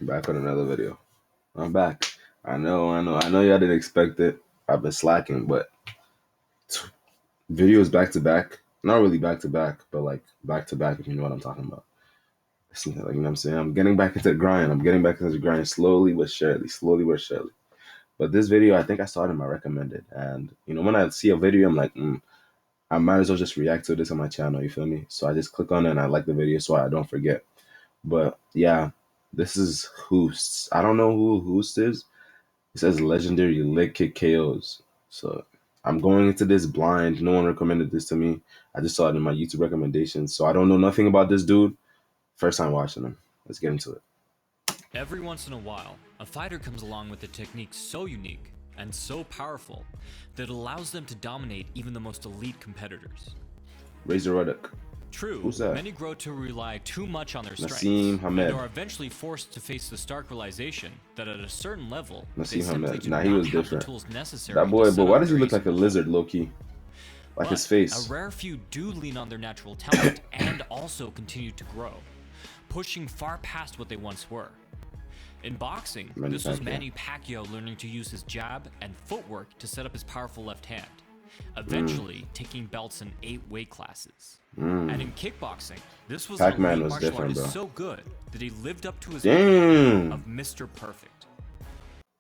Back on another video. I'm back. I know y'all didn't expect it. I've been slacking, but videos back to back. Not really back to back, but like back to back, if you know what I'm talking about. Like, you know what I'm saying? I'm getting back into the grind. I'm getting back into the grind slowly but surely. Slowly but surely. But this video, I think I saw it in my recommended. And, when I see a video, I'm like, I might as well just react to this on my channel. You feel me? So I just click on it and I like the video so I don't forget. But yeah, this is Hoost. I don't know who Hoost is. It says legendary leg kick KOs. So I'm going into this blind. No one recommended this to me. I just saw it in my YouTube recommendations. So I don't know nothing about this dude. First time watching him. Let's get into it. Every once in a while, a fighter comes along with a technique so unique and so powerful that it allows them to dominate even the most elite competitors. Razor Ruddock. True, Who's that? many grow to rely too much on their strengths Nassim Hamed. and are eventually forced to face the stark realization that at a certain level, they Nassim simply Hamed. do Nah, not he was have different. the tools necessary That boy, to but set why up does he their look like a ace. lizard, low-key? Like his face. A rare few do lean on their natural talent and also continue to grow, pushing far past what they once were. In boxing, this was Manny Pacquiao learning to use his jab and footwork to set up his powerful left hand, eventually taking belts in 8 weight classes. And in kickboxing, this was an elite martial artist so good that he lived up to his nickname of Mr. Perfect.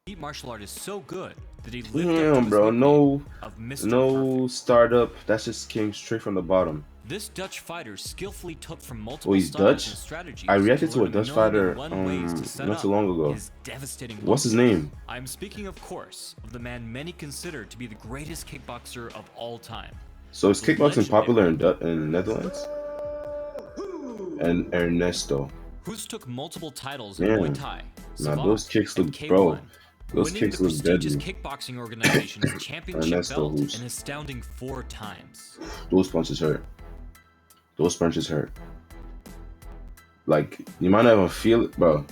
Elite martial artist so good that he lived up to his nickname of Mr. No startup. That's just came straight from the bottom. This Dutch fighter skillfully took from multiple he's styles Dutch? and strategies. I reacted to a learn Dutch million fighter and one ways to set not too up long ago. his devastating What's his low kick. name? I'm speaking, of course, of the man many consider to be the greatest kickboxer of all time. So is kickboxing popular in Netherlands? And Ernesto. Hoost took multiple titles in Muay Thai, Now those kicks look, K1, bro. Those winning kicks the look prestigious deadly. kickboxing organization's championship Ernesto belt Hoost. an astounding 4 times. Those punches hurt. Those punches hurt. Like, you might not even feel it, bro.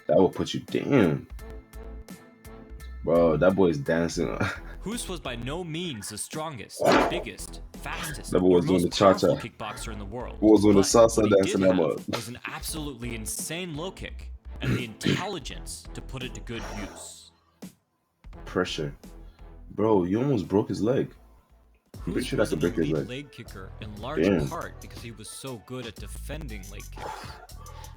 That will put you down. Bro, that boy's dancing. Hoost was by no means the strongest, biggest, fastest, That boy or was doing most the cha-cha. powerful kickboxer in the world. Who was doing the But salsa what he dance in did that have mud. was an absolutely insane low kick and the intelligence to put it to good use. Pressure. Bro, you almost broke his leg. I'm pretty Hoost sure that's was a an break his elite leg. leg kicker in large Damn. part because he was so good at defending leg kicks.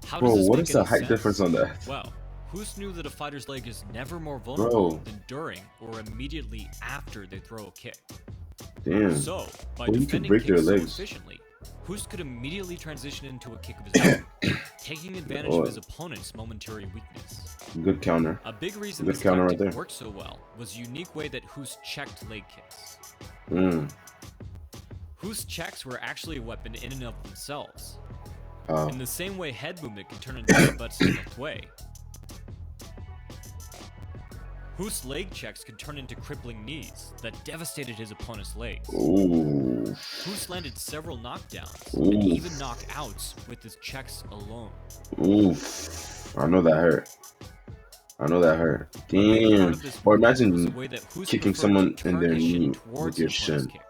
How Bro, does this what make is the any height sense? difference on that? Well, Hoost knew that a fighter's leg is never more vulnerable Bro. than during or immediately after they throw a kick. Damn. So, by Well, you could defending break their kicks so legs. efficiently, Hoost could immediately transition into a kick of his own, taking advantage of his opponent's momentary weakness. Good counter. A big reason Good this counter right tactic there. worked so well was the unique way that Hoost checked leg kicks. Hoost checks were actually a weapon in and of themselves. In the same way head movement can turn into a butts in a way. Hoost's leg checks could turn into crippling knees that devastated his opponent's legs. Ooh. Hoost landed several knockdowns Ooh. and even knockouts with his checks alone. Oof. I know that hurt. Damn. Or imagine kicking someone in their knee with your shin. Kick,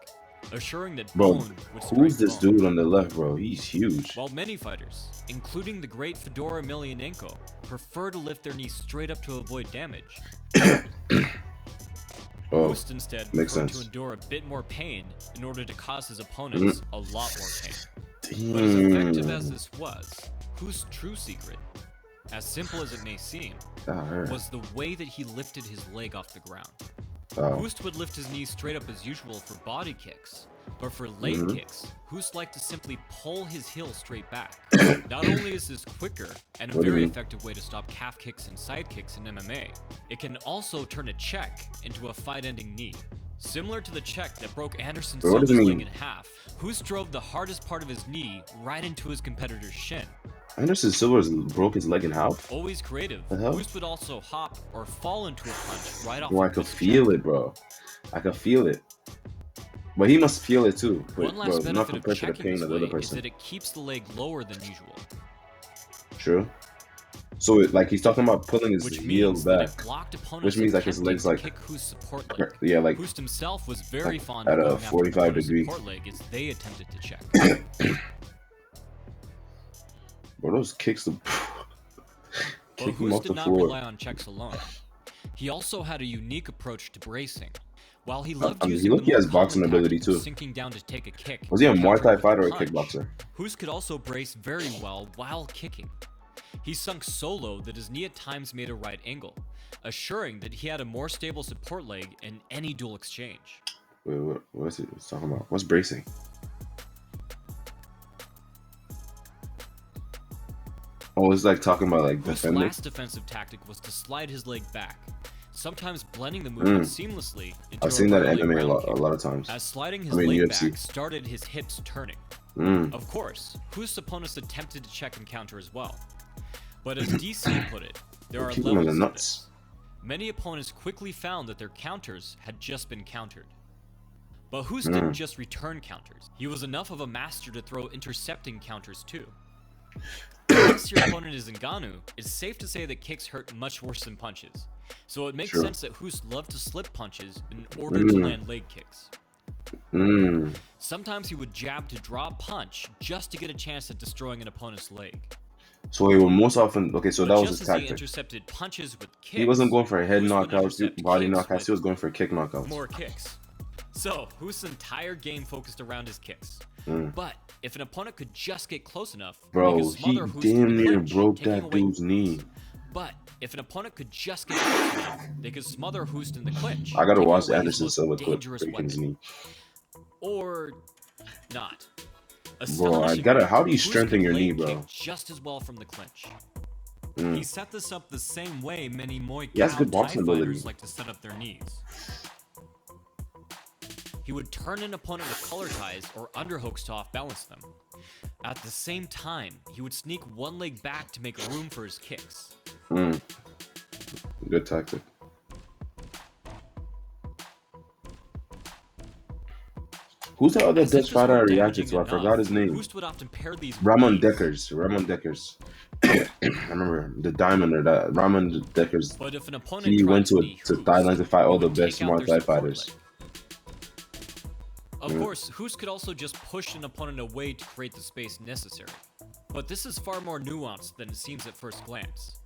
assuring that Bro, bone would who's this bone. dude on the left, bro? He's huge. While many fighters, including the great Fedor Emelianenko, prefer to lift their knees straight up to avoid damage, Hoost instead preferred to endure a bit more pain in order to cause his opponents a lot more pain. But as effective as this was, Hoost's true secret, as simple as it may seem, was the way that he lifted his leg off the ground. Hoost would lift his knees straight up as usual for body kicks, but for leg kicks, Hoost liked to simply pull his heel straight back. Not only is this quicker and a very effective way to stop calf kicks and side kicks in MMA, it can also turn a check into a fight-ending knee. Similar to the check that broke Anderson Silva's leg in half, Hoost drove the hardest part of his knee right into his competitor's shin. Anderson Silva broke his leg in half? Always creative, Hoost would also hop or fall into a punch right off Bro, I could feel it, bro. I could feel it. But he must feel it too. But, one last bro, not benefit compared of to the checking pain this of the other way is person. that it keeps the leg lower than usual. True. So, like, he's talking about pulling his heels back. Which means, like, his legs, like, kick Hoost's support leg. yeah, like, Hoost himself was very fond at of a going 45 after degree. support leg as they attempted to check. Bro, those kicks, But Hoost did not rely on checks alone. He also had a unique approach to bracing. While he loved using the more boxing common ability tactic of too. sinking down to take a kick, Was he a Muay Thai countering with fighter or a punch, kickboxer? Hoost could also brace very well while kicking. He sunk so low that his knee at times made a right angle, assuring that he had a more stable support leg in any duel exchange. Wait, what's it talking about? What's bracing? Oh, it's like talking about like Hoost's defending. last defensive tactic was to slide his leg back, sometimes blending the movement seamlessly into I've seen that in running MMA round a lot of times. as sliding his leg UFC. back started his hips turning. Of course, Hoost's opponents attempted to check and counter as well. But as DC put it, there are People in the levels to nuts. this. Many opponents quickly found that their counters had just been countered. But Hoost didn't just return counters. He was enough of a master to throw intercepting counters too. Unless your opponent is Ngannou, it's safe to say that kicks hurt much worse than punches. So it makes sense that Hoost loved to slip punches in order to land leg kicks. Sometimes he would jab to draw a punch just to get a chance at destroying an opponent's leg. So he would most often so But that was just his as he tactic. intercepted punches with kicks, He wasn't going for a head Hoost would knockouts, intercept body kicks knockouts. He was with going for kick knockouts. more kicks. So Hoost's entire game focused around his kicks. But if an opponent could just get close enough, they Bro, could he smother Hoost in damn the near clinch, broke taking that away dude's knee. But if an opponent could just get close enough, they could smother Hoost in the clinch. I gotta taking watch the away his Anderson most Silva clip dangerous breaking his weapon. knee. Or not. Bro, I gotta. How do you Hoost strengthen could your knee, leg bro? kick just as well from the clinch. He set this up the same way many Muay He has Thai good boxing ability. fighters like to set up their knees. He would turn an opponent with collar ties or underhooks to off-balance them. At the same time, he would sneak one leg back to make room for his kicks. Good tactic. Who's the other Dutch fighter I reacted to? I forgot his name. Hoost would often pair these Ramon waves. Dekkers. Ramon Dekkers. I remember the Diamond or that Ramon Dekkers. But if an opponent He tried went to be Hoost, Thailand to fight all he the would best take out Muay their Thai support fighters. leg. Of course, Hoost could also just push an opponent away to create the space necessary. But this is far more nuanced than it seems at first glance.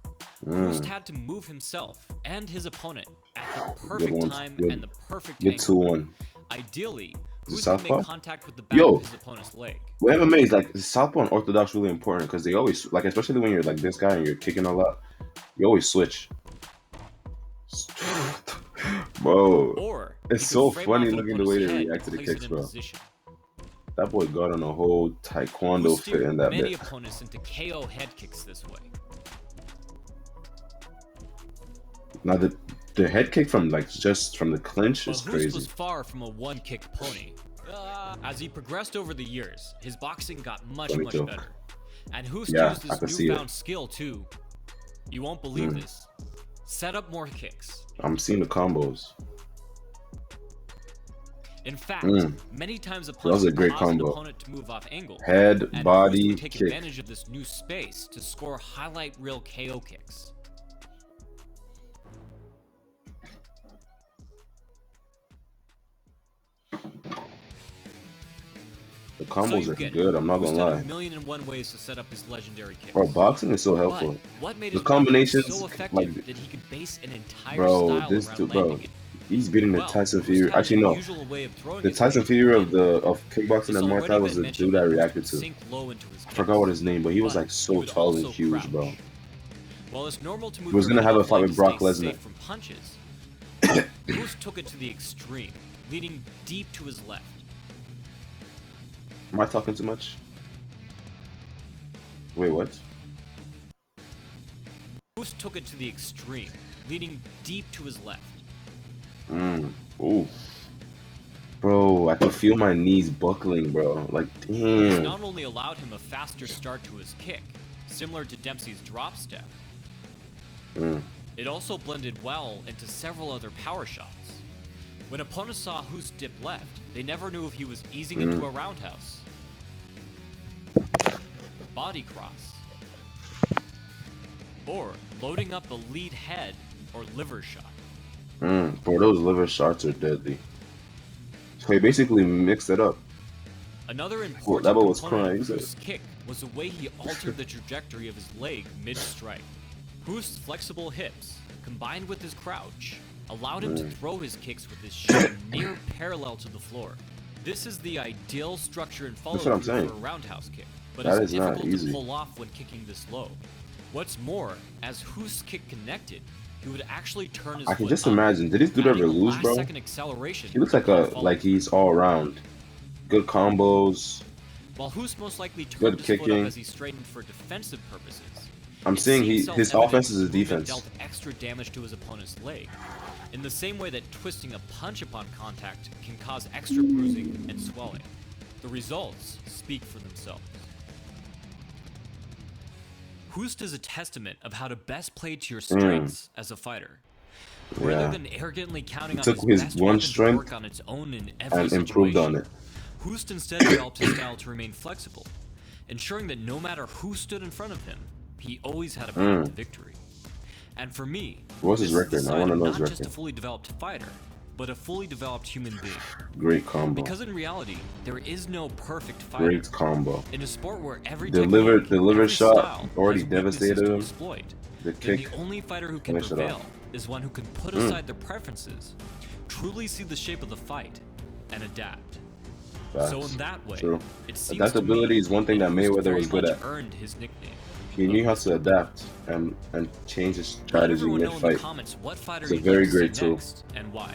Hoost had to move himself and his opponent at the perfect time and the perfect Good angle. 2-1. Ideally, Hoost would Southpaw? make contact with the back Yo. of his opponent's leg. With MMA, is like Southpaw and Orthodox really important because they always like, especially when you're like this guy and you're kicking a lot, you always switch. Bro, Or it's he so could frame funny off an looking the way they opponent's head react to the and place it kicks, in bro. position. That boy got on a whole taekwondo Hoost fit in steered that many bit. opponents into KO head kicks this way. Now the head kick from like just from the clinch But is Hoost crazy. was far from a one-kick pony. As he progressed over the years, his boxing got much Bonito. better. And Hoost Yeah, used I could this see it. newfound skill too. You won't believe this. Set up more kicks. I'm seeing the combos. In fact, many times was opponents a would great cause an combo. opponent to move off angle. Head, And body, Hoost would take kick. advantage of this new space to score highlight reel KO kicks. The So combos you are get it. good. I'm not Hoost gonna had lie. a million and one ways to set up his legendary kicks. Bro, boxing is so But helpful. what made The his boxing combinations, so effective like, that he could base an entire bro, style this around dude, bro, landing it? he's beating the Well, Tyson Hoost Fury. had an Actually, no. unusual way of throwing The his Tyson kick. Fury of kickboxing It's and Muay already Thai was been the mentioned dude I that Hoost reacted would to. sink low into his I forgot what his name, but he was But like he so would tall and also huge, bro. crouch. While it's normal to move He was your gonna have a left fight leg with to Brock stay Lesnar. safe from punches, Hoost took it to the extreme, leading deep to his left. Am I talking too much? Wait, what? Hoost took it to the extreme, leading deep to his left. Ooh. Bro, I can feel my knees buckling, bro. Like, This damn. not only allowed him a faster start to his kick, similar to Dempsey's drop step, it also blended well into several other power shots. When opponents saw Hoost dip left, they never knew if he was easing into a roundhouse, body cross, or loading up the lead head or liver shot. Bro, those liver shots are deadly. So he basically mixed it up. Another that important boy was component crying, of he said. Hoost's kick was the way he altered the trajectory of his leg mid-strike. Hoost's flexible hips, combined with his crouch, allowed him to throw his kicks with his shin near parallel to the floor. This is the ideal structure and follow-through for a roundhouse kick, but it's difficult to pull off when kicking this low. What's more, as Hoost's kick connected, he would actually turn his foot I can just imagine. Did this dude ever lose, bro? He looks like he's all around. Good combos. While Hoost most likely turned his foot up as he straightened for defensive purposes, I'm saying his offense is his defense. Dealt extra damage to his opponent's leg, in the same way that twisting a punch upon contact can cause extra bruising and swelling. The results speak for themselves. Hoost is a testament of how to best play to your strengths as a fighter. Rather than arrogantly counting on his best weapon to work on its own in every situation, improved on it. Hoost instead developed his style to remain flexible, ensuring that no matter who stood in front of him, he always had a path to victory. And for me, what's his record? I want to know his record. Not just a fully developed fighter, but a fully developed human being. Great combo. Because in reality, there is no perfect fighter. Great combo. In a sport where every delivered shot already devastated him. The kick. The only fighter who can prevail is one who can put aside their preferences, truly see the shape of the fight, and adapt. Facts. So in that way, it seems adaptability is one thing that Mayweather was good at. Earned his nickname. He knew how to adapt and change his strategy mid-fight. It's a very great tool. And why?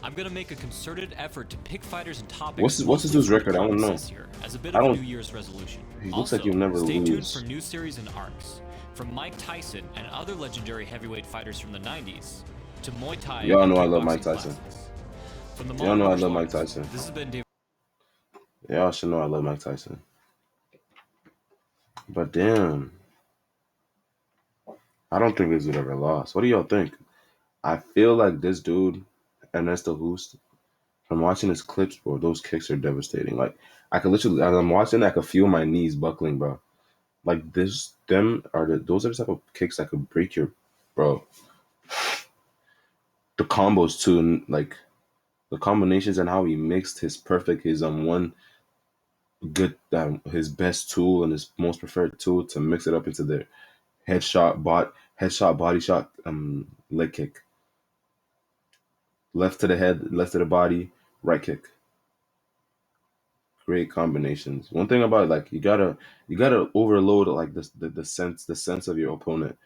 I'm gonna make a concerted effort to pick fighters and topics. What's his dude's record? I don't know. As a bit of a New Year's resolution. He looks like he'll never lose. Stay tuned for new series and arcs from Mike Tyson and other legendary heavyweight fighters from the 90s to Muay Thai. Y'all know I love Mike Tyson. Y'all know I love Mike Tyson. This has been David. Y'all should know I love Mike Tyson. But damn, I don't think this dude ever lost. What do y'all think? I feel like this dude, Ernesto Hoost, from watching his clips, bro, those kicks are devastating. Like, I could literally, as I'm watching, I could feel my knees buckling, bro. Like, those are the type of kicks that could break your, bro. The combos too, like the combinations and how he mixed his one good, his best tool and his most preferred tool to mix it up into the headshot, body shot, leg kick. Left to the head, left to the body, right kick. Great combinations. One thing about it, like you gotta overload like the sense of your opponent.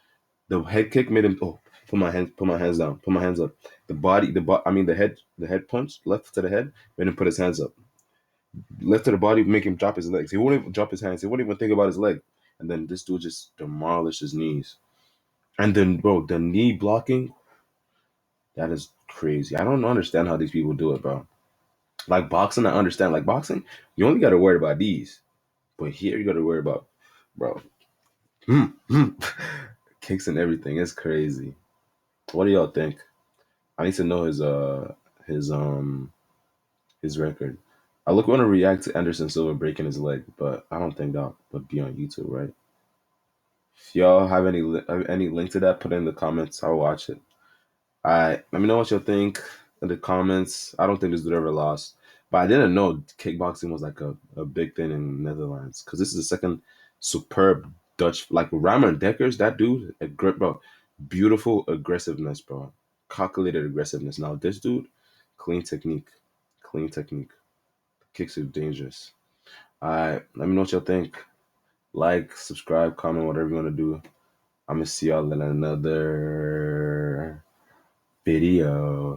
The head kick made him put my hands down, put my hands up. The head punch left to the head made him put his hands up. Left to the body make him drop his legs. He wouldn't even drop his hands. He wouldn't even think about his leg. And then this dude just demolished his knees. And then, bro, the knee blocking, that is crazy. I don't understand how these people do it, bro. Like boxing, I understand. Like boxing, you only got to worry about these. But here, you got to worry about, bro, kicks and everything. It's crazy. What do y'all think? I need to know his record. I want to react to Anderson Silva breaking his leg, but I don't think that would be on YouTube, right? If y'all have any link to that, put it in the comments. I'll watch it. Alright, let me know what y'all think in the comments. I don't think this dude ever lost, but I didn't know kickboxing was like a big thing in the Netherlands, because this is the second superb Dutch, like Ramon Dekkers, that dude, bro, beautiful aggressiveness, bro, calculated aggressiveness. Now this dude, clean technique. Kicks are dangerous. Alright, let me know what y'all think. Like, subscribe, comment, whatever you want to do. I'm gonna see y'all in another video.